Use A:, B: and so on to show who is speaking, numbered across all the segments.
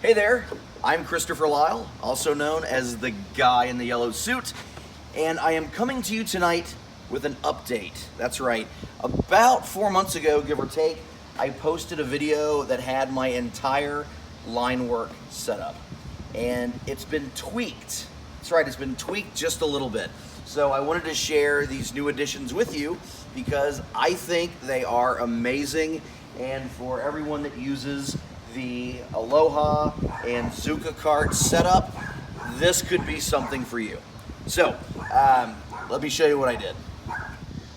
A: Hey there, I'm Christopher Lyle, also known as the guy in the yellow suit, and I am coming to you tonight with an update. That's right, about 4 months ago, give or take, I posted a video that had my entire line work set up, and it's been tweaked. That's right, it's been tweaked just a little bit. So I wanted to share these new additions with you because I think they are amazing, and for everyone that uses the Aloha and Zuca cart setup, this could be something for you. So, let me show you what I did.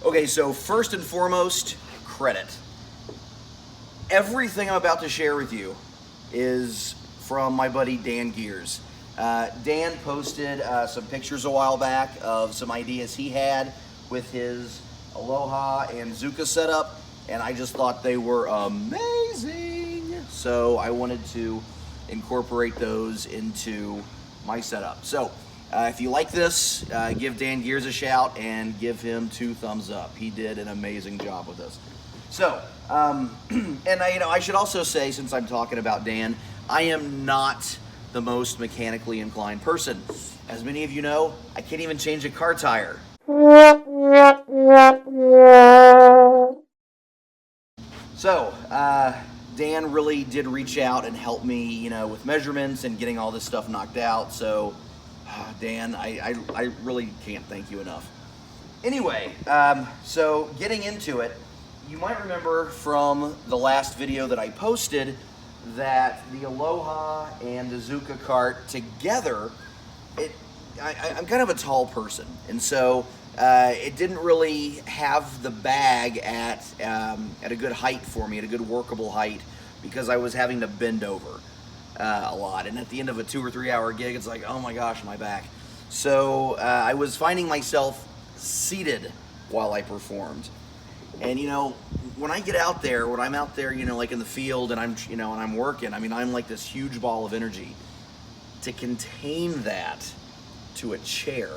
A: Okay, so first and foremost, credit. Everything I'm about to share with you is from my buddy Dan Gears. Dan posted some pictures a while back of some ideas he had with his Aloha and Zuca setup, and I just thought they were amazing. So I wanted to incorporate those into my setup. So if you like this, give Dan Gears a shout and give him 2 thumbs up. He did an amazing job with this. So, and I should also say, since I'm talking about Dan, I am not the most mechanically inclined person. As many of you know, I can't even change a car tire. So, Dan really did reach out and help me, with measurements and getting all this stuff knocked out. So, Dan, I really can't thank you enough. Anyway, so getting into it, you might remember from the last video that I posted that the Aloha and the Zuca cart together, I'm kind of a tall person, and so it didn't really have the bag at a good height for me, at a good workable height, because I was having to bend over a lot. And at the end of a 2 or 3 hour gig, it's like, oh my gosh, my back. So I was finding myself seated while I performed. And when I get out there, when I'm out there, like in the field and I'm working, I'm like this huge ball of energy. To contain that to a chair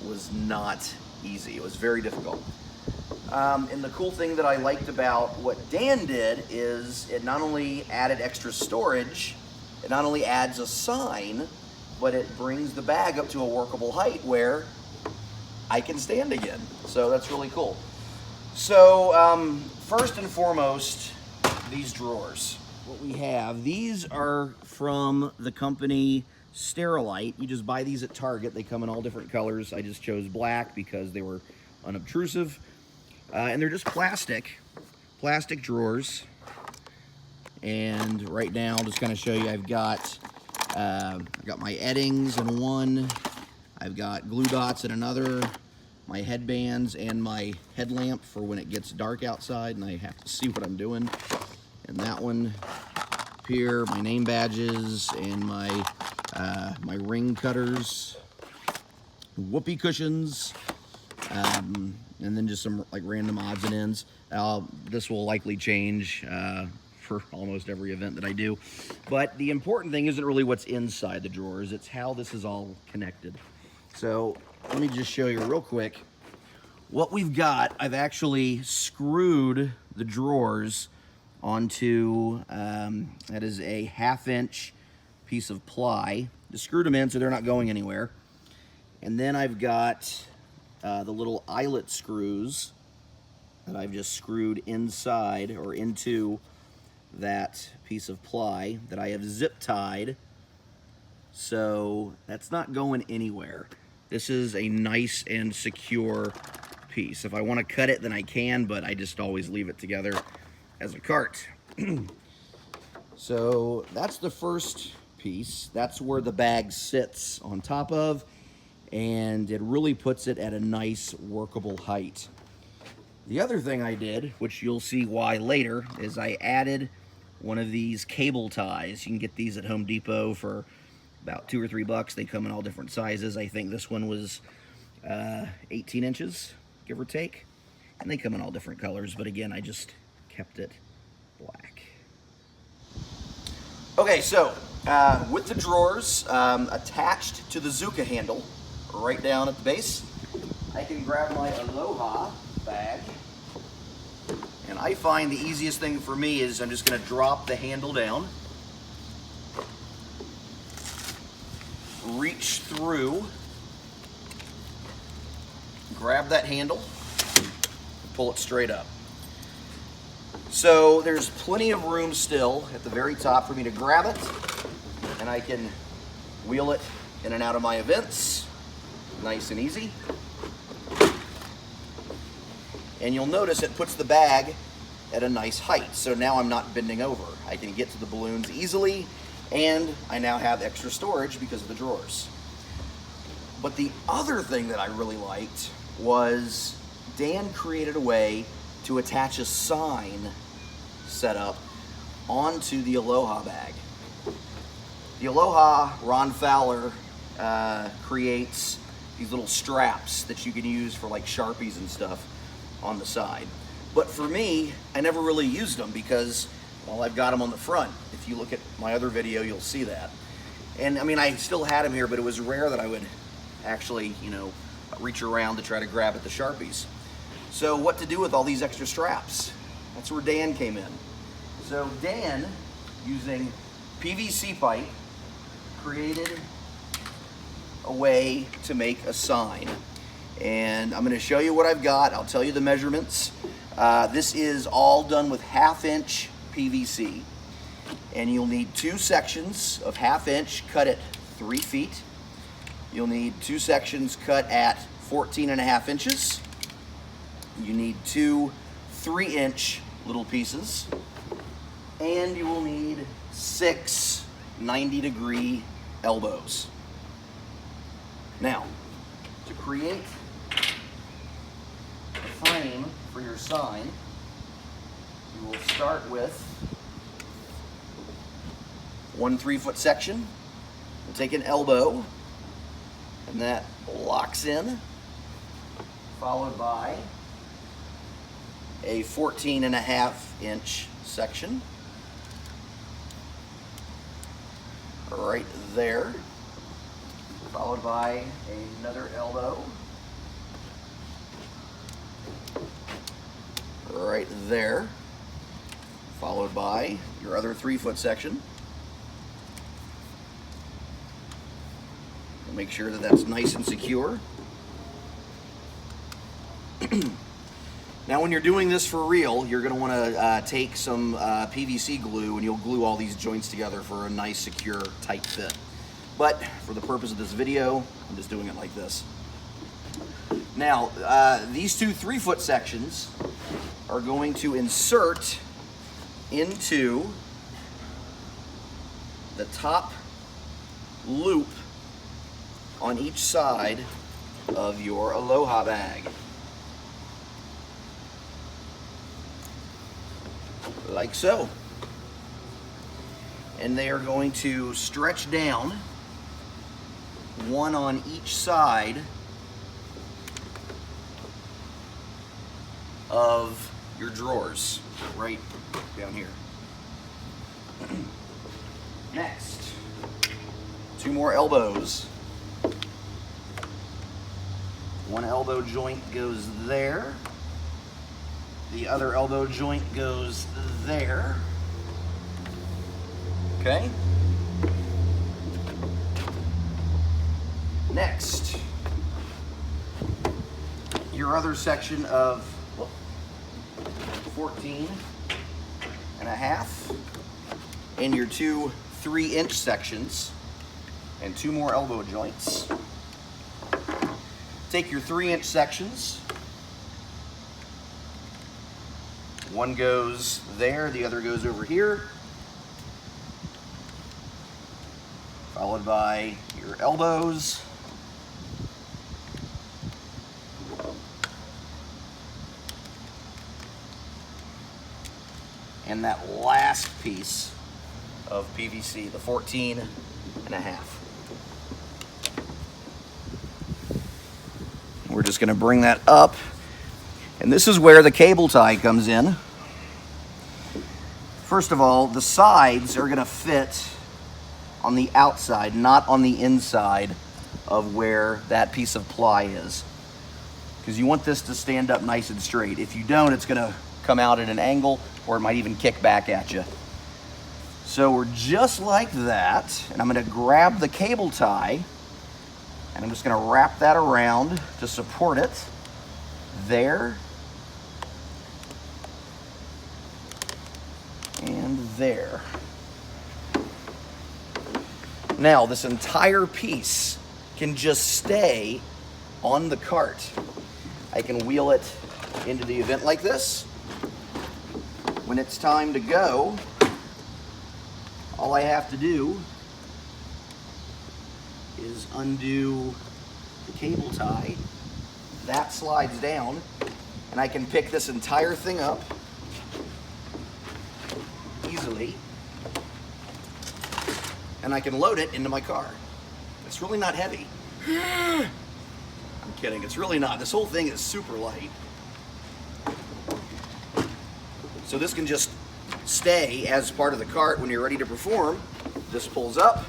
A: was not easy. It was very difficult. And the cool thing that I liked about what Dan did is it not only added extra storage, it not only adds a sign, but it brings the bag up to a workable height where I can stand again. So that's really cool. So first and foremost, these drawers. What we have, these are from the company Sterilite. You just buy these at Target. They come in all different colors. I just chose black because they were unobtrusive. And they're just plastic drawers. And right now, I'll just kind of show you, I've got my Eddings in one. I've got glue dots in another. My headbands and my headlamp for when it gets dark outside and I have to see what I'm doing. And that one up here, my name badges and my ring cutters, whoopee cushions, and then just some like random odds and ends. This will likely change for almost every event that I do. But the important thing isn't really what's inside the drawers, it's how this is all connected. So let me just show you real quick. What we've got, I've actually screwed the drawers onto, that is a 1/2 inch piece of ply. Just screwed them in so they're not going anywhere. And then I've got the little eyelet screws that I've just screwed inside or into that piece of ply that I have zip tied. So that's not going anywhere. This is a nice and secure piece. If I want to cut it, then I can, but I just always leave it together as a cart. So that's the first piece. That's where the bag sits on top of, and it really puts it at a nice workable height. The other thing I did, which you'll see why later, is I added one of these cable ties. You can get these at Home Depot for about $2 or $3. They come in all different sizes. I think this one was 18 inches, give or take. And they come in all different colors, but again, I just kept it black. Okay, so with the drawers attached to the Zuca handle, right down at the base, I can grab my Aloha bag. And I find the easiest thing for me is I'm just gonna drop the handle down. reach through, grab that handle, pull it straight up. So there's plenty of room still at the very top for me to grab it, and I can wheel it in and out of my events, nice and easy. And you'll notice it puts the bag at a nice height, so now I'm not bending over. I can get to the balloons easily, and I now have extra storage because of the drawers. But the other thing that I really liked was Dan created a way to attach a sign setup onto the Aloha bag. The Aloha, Ron Fowler creates these little straps that you can use for like Sharpies and stuff on the side. But for me, I never really used them because, well, I've got them on the front. If you look at my other video, you'll see that. And I mean, I still had them here, but it was rare that I would actually, you know, reach around to try to grab at the Sharpies. So what to do with all these extra straps? That's where Dan came in. So Dan, using PVC pipe, created a way to make a sign. And I'm going to show you what I've got. I'll tell you the measurements. This is all done with 1/2 inch PVC. And you'll need 2 sections of 1/2 inch cut at 3 feet. You'll need 2 sections cut at 14.5 inches. You need 2 3-inch little pieces. And you will need 6 90-degree elbows. Now, to create a frame for your sign, you will start with 1 3-foot section. We'll take an elbow, and that locks in, followed by a 14.5 inch section right there, followed by another elbow right there, followed by your other 3-foot section. Make sure that that's nice and secure. Now when you're doing this for real, you're going to want to take some PVC glue, and you'll glue all these joints together for a nice, secure, tight fit. But for the purpose of this video, I'm just doing it like this. Now, these 2 3-foot sections are going to insert into the top loop on each side of your Aloha bag. Like so. And they are going to stretch down, one on each side of your drawers, right down here. Next, 2 more elbows. 1 elbow joint goes there. The other elbow joint goes there. Okay. Next, your other section of 14.5 and your 2 3-inch sections and 2 more elbow joints. Take your 3-inch sections. One goes there, the other goes over here. Followed by your elbows. And that last piece of PVC, the 14.5. We're just going to bring that up, and this is where the cable tie comes in. First of all, the sides are going to fit on the outside, not on the inside of where that piece of ply is, because you want this to stand up nice and straight. If you don't, it's going to come out at an angle, or it might even kick back at you. So we're just like that, and I'm going to grab the cable tie And I'm just gonna wrap that around to support it there and there. Now, this entire piece can just stay on the cart. I can wheel it into the event like this. When it's time to go, all I have to do is undo the cable tie. That slides down, and I can pick this entire thing up easily, and I can load it into my car. It's really not heavy. I'm kidding, it's really not. This whole thing is super light. So this can just stay as part of the cart when you're ready to perform. This pulls up.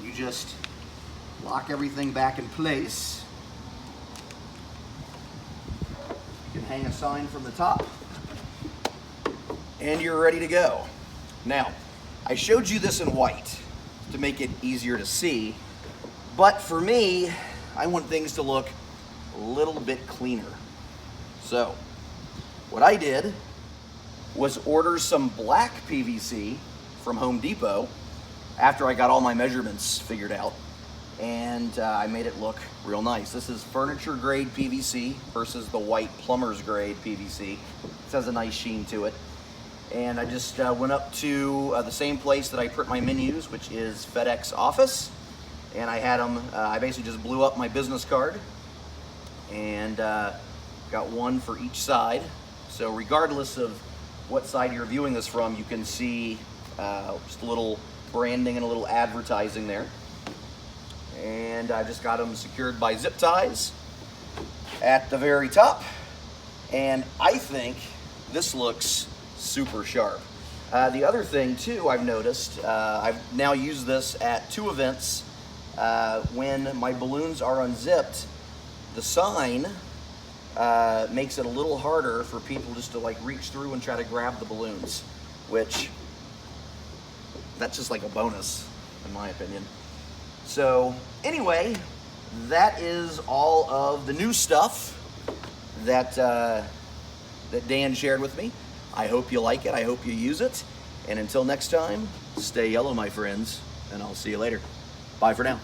A: You just lock everything back in place. You can hang a sign from the top, and you're ready to go. Now, I showed you this in white to make it easier to see, but for me, I want things to look a little bit cleaner. So, what I did was order some black PVC from Home Depot after I got all my measurements figured out, and I made it look real nice. This is furniture grade PVC versus the white plumber's grade PVC. It has a nice sheen to it. And I just went up to the same place that I print my menus, which is FedEx Office, and I had them, I basically just blew up my business card and got one for each side. So regardless of what side you're viewing this from, you can see just a little branding and a little advertising there. And I just got them secured by zip ties at the very top. And I think this looks super sharp. The other thing too I've noticed, I've now used this at 2 events. When my balloons are unzipped, the sign makes it a little harder for people just to like reach through and try to grab the balloons, which that's just like a bonus in my opinion. So anyway, that is all of the new stuff that that Dan shared with me. I hope you like it, I hope you use it, and until next time, stay yellow my friends, and I'll see you later. Bye for now.